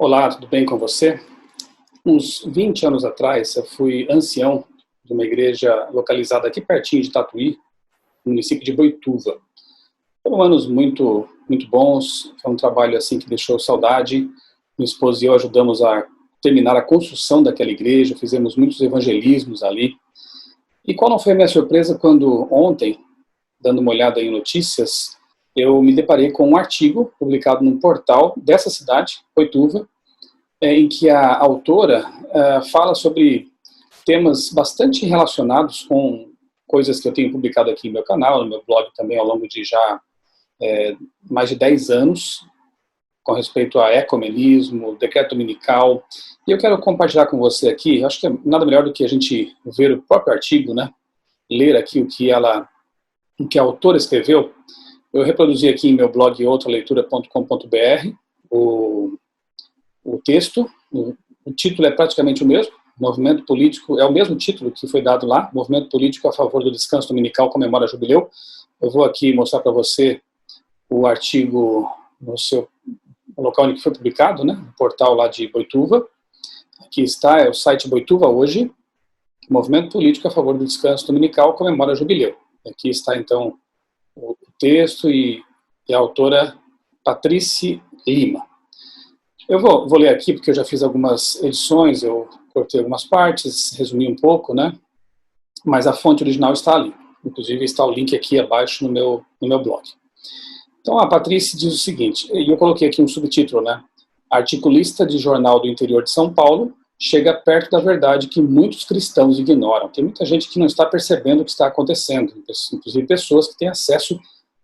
Olá, tudo bem com você? Uns 20 anos atrás, eu fui ancião de uma igreja localizada aqui pertinho de Tatuí, no município de Boituva. Foram anos muito bons, foi um trabalho assim que deixou saudade. Minha esposa e eu ajudamos a terminar a construção daquela igreja, fizemos muitos evangelismos ali. E qual não foi a minha surpresa quando ontem, dando uma olhada em notícias, eu me deparei com um artigo publicado num portal dessa cidade, Boituva, em que a autora fala sobre temas bastante relacionados com coisas que eu tenho publicado aqui no meu canal, no meu blog também ao longo de já mais de 10 anos, com respeito a ecumenismo, decreto dominical. E eu quero compartilhar com você aqui, acho que é nada melhor do que a gente ver o próprio artigo, né? Ler aqui o que a autora escreveu. Eu reproduzi aqui em meu blog outraleitura.com.br o texto, o título é praticamente o mesmo, movimento político, é o mesmo título que foi dado lá, movimento político a favor do descanso dominical comemora jubileu. Eu vou aqui mostrar para você o artigo no local onde foi publicado, né, no portal lá de Boituva. Aqui está, é o site Boituva hoje, movimento político a favor do descanso dominical comemora jubileu. Aqui está então o texto e a autora Patrícia Lima. Eu vou ler aqui porque eu já fiz algumas edições, eu cortei algumas partes, resumi um pouco, né? Mas a fonte original está ali. Inclusive está o link aqui abaixo no meu blog. Então a Patrícia diz o seguinte, e eu coloquei aqui um subtítulo, né? Articulista de jornal do interior de São Paulo chega perto da verdade que muitos cristãos ignoram. Tem muita gente que não está percebendo o que está acontecendo, inclusive pessoas que têm acesso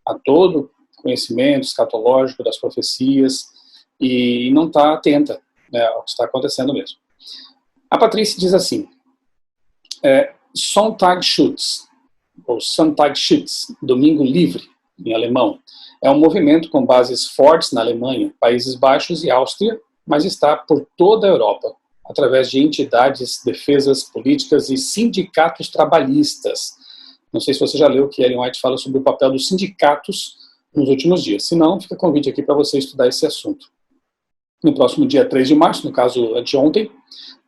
a todo o conhecimento escatológico das profecias, e não está atenta, né, ao que está acontecendo mesmo. A Patrícia diz assim, Sonntagsschutz, ou Sonntagsschutz, Domingo Livre, em alemão, é um movimento com bases fortes na Alemanha, Países Baixos e Áustria, mas está por toda a Europa, através de entidades, defesas políticas e sindicatos trabalhistas. Não sei se você já leu o que Ellen White fala sobre o papel dos sindicatos nos últimos dias. Se não, fica convite aqui para você estudar esse assunto. No próximo dia 3 de março, no caso anteontem,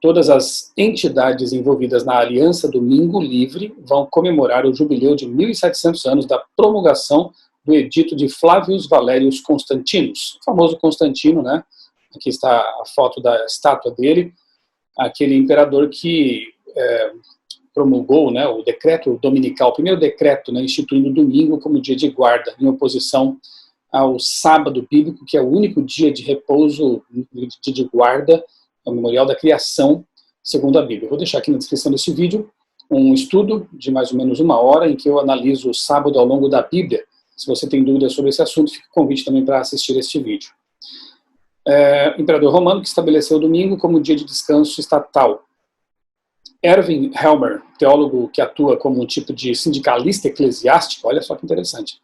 todas as entidades envolvidas na Aliança Domingo Livre vão comemorar o jubileu de 1.700 anos da promulgação do edito de Flávios Valérios Constantinos, o famoso Constantino, né? Aqui está a foto da estátua dele, aquele imperador que promulgou, né, o decreto dominical, o primeiro decreto, né, instituindo o domingo como dia de guarda, em oposição ao sábado bíblico, que é o único dia de repouso, dia de guarda, é o memorial da criação, segundo a Bíblia. Eu vou deixar aqui na descrição desse vídeo um estudo de mais ou menos 1 hora, em que eu analiso o sábado ao longo da Bíblia. Se você tem dúvidas sobre esse assunto, fica o convite também para assistir este vídeo. Imperador romano que estabeleceu o domingo como dia de descanso estatal. Erwin Helmer, teólogo que atua como um tipo de sindicalista eclesiástico, olha só que interessante,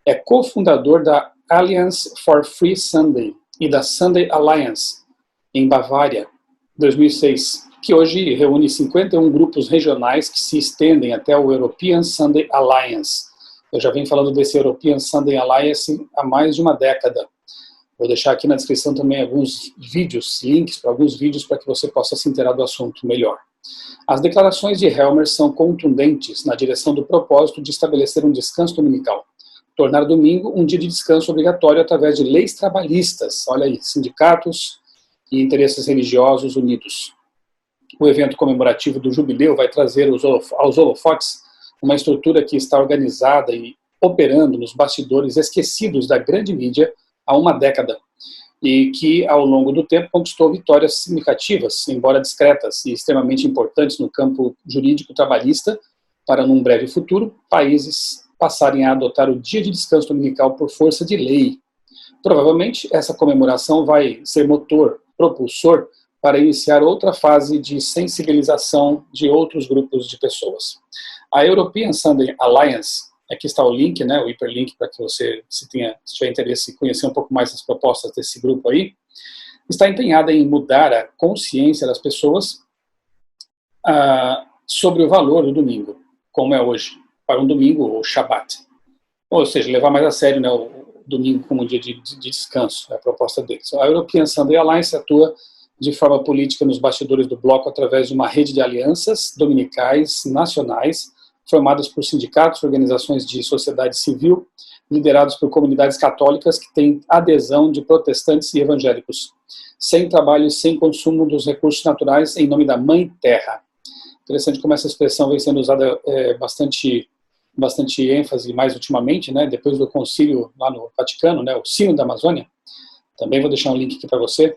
é cofundador da Alliance for Free Sunday e da Sunday Alliance, em Bavária, 2006, que hoje reúne 51 grupos regionais que se estendem até o European Sunday Alliance. Eu já venho falando desse European Sunday Alliance há mais de uma década. Vou deixar aqui na descrição também alguns vídeos, links para alguns vídeos para que você possa se inteirar do assunto melhor. As declarações de Helmer são contundentes na direção do propósito de estabelecer um descanso dominical, tornar domingo um dia de descanso obrigatório através de leis trabalhistas, olha aí, sindicatos e interesses religiosos unidos. O evento comemorativo do jubileu vai trazer aos holofotes uma estrutura que está organizada e operando nos bastidores esquecidos da grande mídia há uma década, e que, ao longo do tempo, conquistou vitórias significativas, embora discretas e extremamente importantes no campo jurídico trabalhista, para, num breve futuro, países passarem a adotar o dia de descanso dominical por força de lei. Provavelmente, essa comemoração vai ser motor, propulsor, para iniciar outra fase de sensibilização de outros grupos de pessoas. A European Sunday Alliance, aqui está o link, né, o hiperlink, para que você, se tiver interesse em conhecer um pouco mais as propostas desse grupo aí, está empenhada em mudar a consciência das pessoas sobre o valor do domingo, como é hoje, para um domingo ou Shabat. Ou seja, levar mais a sério, né, domingo como um dia de descanso, é a proposta deles. A European Sunday Alliance atua de forma política nos bastidores do bloco através de uma rede de alianças dominicais nacionais, formadas por sindicatos, organizações de sociedade civil, liderados por comunidades católicas que têm adesão de protestantes e evangélicos, sem trabalho e sem consumo dos recursos naturais em nome da Mãe Terra. Interessante como essa expressão vem sendo usada bastante ênfase mais ultimamente, né, depois do concílio lá no Vaticano, né, o Sino da Amazônia. Também vou deixar um link aqui para você.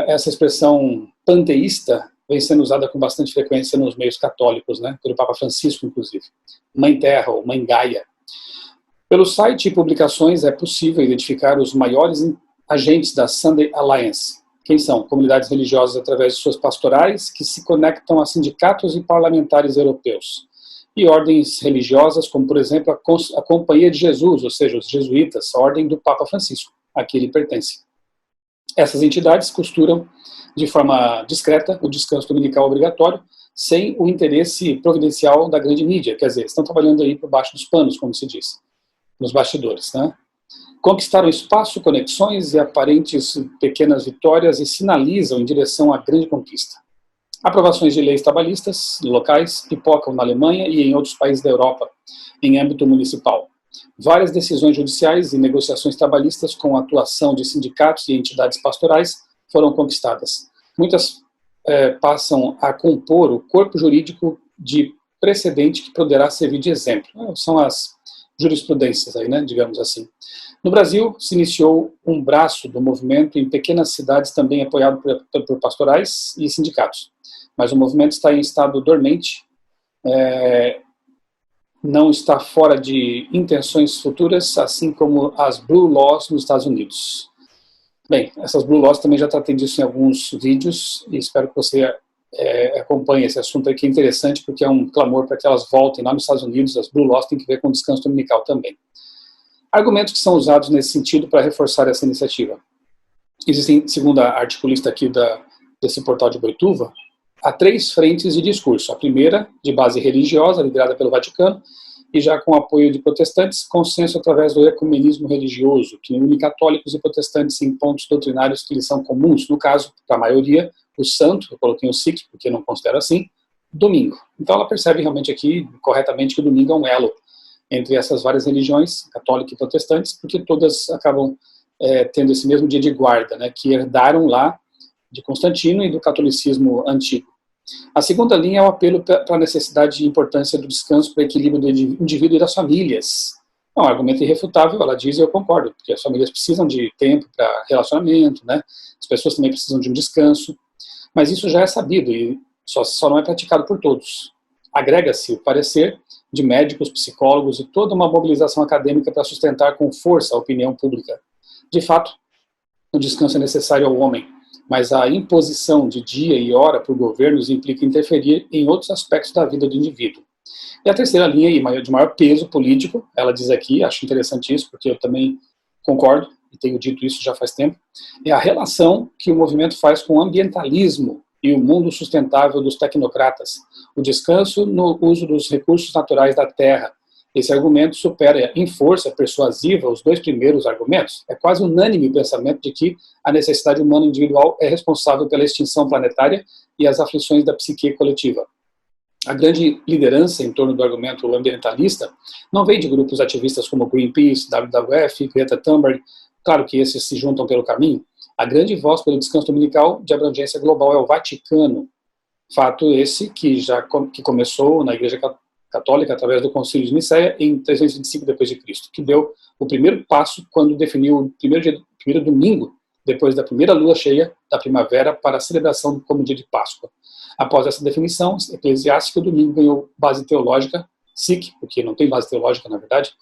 Essa expressão panteísta vem sendo usada com bastante frequência nos meios católicos, né, pelo Papa Francisco, inclusive. Mãe Terra ou Mãe Gaia. Pelo site e publicações é possível identificar os maiores agentes da Sunday Alliance. Quem são? Comunidades religiosas através de suas pastorais que se conectam a sindicatos e parlamentares europeus. E ordens religiosas, como por exemplo a Companhia de Jesus, ou seja, os jesuítas, a ordem do Papa Francisco, a que ele pertence. Essas entidades costuram de forma discreta o descanso dominical obrigatório, sem o interesse providencial da grande mídia, quer dizer, estão trabalhando aí por baixo dos panos, como se diz, nos bastidores, né? Conquistaram espaço, conexões e aparentes pequenas vitórias e sinalizam em direção à grande conquista. Aprovações de leis trabalhistas locais pipocam na Alemanha e em outros países da Europa, em âmbito municipal. Várias decisões judiciais e negociações trabalhistas com a atuação de sindicatos e entidades pastorais foram conquistadas. Muitas passam a compor o corpo jurídico de precedente que poderá servir de exemplo. São as jurisprudências aí, né, digamos assim. No Brasil, se iniciou um braço do movimento em pequenas cidades também apoiado por pastorais e sindicatos. Mas o movimento está em estado dormente, não está fora de intenções futuras, assim como as Blue Laws nos Estados Unidos. Bem, essas Blue Laws também já tratei disso em alguns vídeos e espero que você acompanhe esse assunto aqui, é interessante porque é um clamor para que elas voltem lá nos Estados Unidos. As Blue Laws têm que ver com descanso dominical também. Argumentos que são usados nesse sentido para reforçar essa iniciativa. Existem, segundo a articulista aqui desse portal de Boituva, há 3 frentes de discurso. A primeira, de base religiosa, liderada pelo Vaticano, e já com apoio de protestantes, consenso através do ecumenismo religioso, que une católicos e protestantes em pontos doutrinários que lhes são comuns. No caso, para a maioria, o santo, eu coloquei o Sikh, porque não considero assim, domingo. Então ela percebe realmente aqui, corretamente, que o domingo é um elo entre essas várias religiões, católica e protestantes, porque todas acabam tendo esse mesmo dia de guarda, né, que herdaram lá de Constantino e do catolicismo antigo. A segunda linha é o apelo para a necessidade e importância do descanso para o equilíbrio do indivíduo e das famílias. É um argumento irrefutável, ela diz, e eu concordo, porque as famílias precisam de tempo para relacionamento, né? As pessoas também precisam de um descanso, mas isso já é sabido e só não é praticado por todos. Agrega-se o parecer de médicos, psicólogos e toda uma mobilização acadêmica para sustentar com força a opinião pública. De fato, o descanso é necessário ao homem, mas a imposição de dia e hora por governos implica interferir em outros aspectos da vida do indivíduo. E a terceira linha, e de maior peso político, ela diz aqui, acho interessante isso, porque eu também concordo, e tenho dito isso já faz tempo, é a relação que o movimento faz com o ambientalismo e o mundo sustentável dos tecnocratas, o descanso no uso dos recursos naturais da terra. Esse argumento supera em força persuasiva os 2 primeiros argumentos. É quase unânime o pensamento de que a necessidade humana individual é responsável pela extinção planetária e as aflições da psique coletiva. A grande liderança em torno do argumento ambientalista não vem de grupos ativistas como Greenpeace, WWF, Greta Thunberg, claro que esses se juntam pelo caminho. A grande voz pelo descanso dominical de abrangência global é o Vaticano. Fato esse que começou na Igreja Católica através do Concílio de Nicéia em 325 d.C., que deu o primeiro passo quando definiu o primeiro domingo depois da primeira lua cheia da primavera para a celebração como dia de Páscoa. Após essa definição eclesiástica, o domingo ganhou base teológica, Sikh, porque não tem base teológica, na verdade,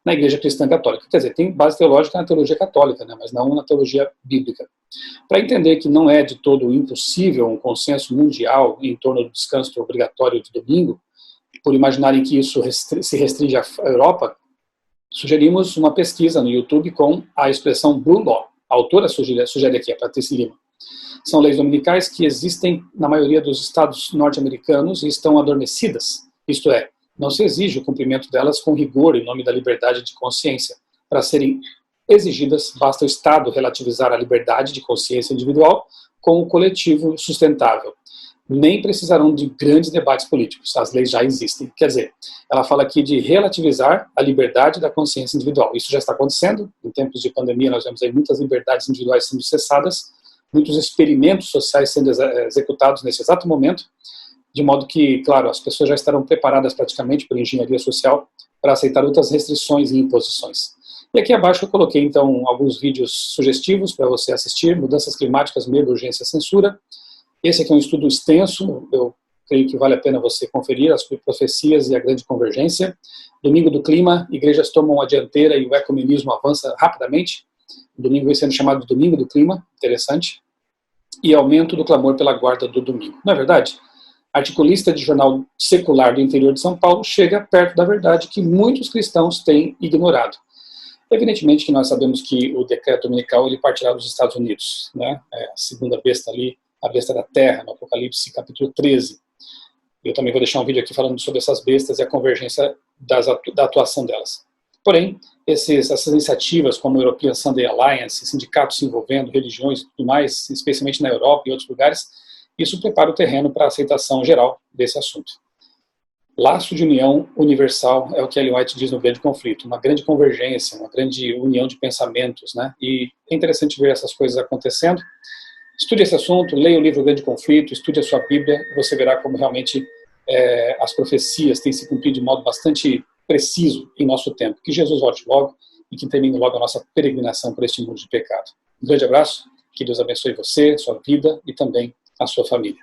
na Igreja Cristã Católica. Quer dizer, tem base teológica na teologia católica, né, mas não na teologia bíblica. Para entender que não é de todo impossível um consenso mundial em torno do descanso obrigatório de domingo, por imaginarem que isso se restringe à Europa, sugerimos uma pesquisa no YouTube com a expressão Blue Law. A autora sugere aqui, a Patrícia Lima. São leis dominicais que existem na maioria dos estados norte-americanos e estão adormecidas, isto é, não se exige o cumprimento delas com rigor em nome da liberdade de consciência. Para serem exigidas, basta o Estado relativizar a liberdade de consciência individual com o coletivo sustentável. Nem precisarão de grandes debates políticos, as leis já existem. Quer dizer, ela fala aqui de relativizar a liberdade da consciência individual. Isso já está acontecendo, em tempos de pandemia nós vemos aí muitas liberdades individuais sendo cessadas, muitos experimentos sociais sendo executados nesse exato momento, de modo que, claro, as pessoas já estarão preparadas praticamente pela engenharia social para aceitar outras restrições e imposições. E aqui abaixo eu coloquei, então, alguns vídeos sugestivos para você assistir: Mudanças Climáticas, Medo, Urgência, Censura. Esse aqui é um estudo extenso, eu creio que vale a pena você conferir, as profecias e a grande convergência. Domingo do Clima, igrejas tomam a dianteira e o ecumenismo avança rapidamente. Domingo vai sendo chamado Domingo do Clima, interessante. E aumento do clamor pela guarda do domingo. Não é verdade? Articulista de jornal secular do interior de São Paulo chega perto da verdade que muitos cristãos têm ignorado. Evidentemente que nós sabemos que o decreto dominical ele partirá dos Estados Unidos, né? A segunda besta ali, a besta da terra, no Apocalipse capítulo 13. Eu também vou deixar um vídeo aqui falando sobre essas bestas e a convergência da atuação delas. Porém, essas iniciativas como a European Sunday Alliance, sindicatos se envolvendo, religiões e tudo mais, especialmente na Europa e outros lugares, isso prepara o terreno para a aceitação geral desse assunto. Laço de união universal é o que Ellen White diz no Grande Conflito, uma grande convergência, uma grande união de pensamentos, né? E é interessante ver essas coisas acontecendo. Estude esse assunto, leia o livro Grande Conflito, estude a sua Bíblia, e você verá como realmente as profecias têm se cumprido de modo bastante preciso em nosso tempo. Que Jesus volte logo e que termine logo a nossa peregrinação por este mundo de pecado. Um grande abraço, que Deus abençoe você, sua vida e também a sua família.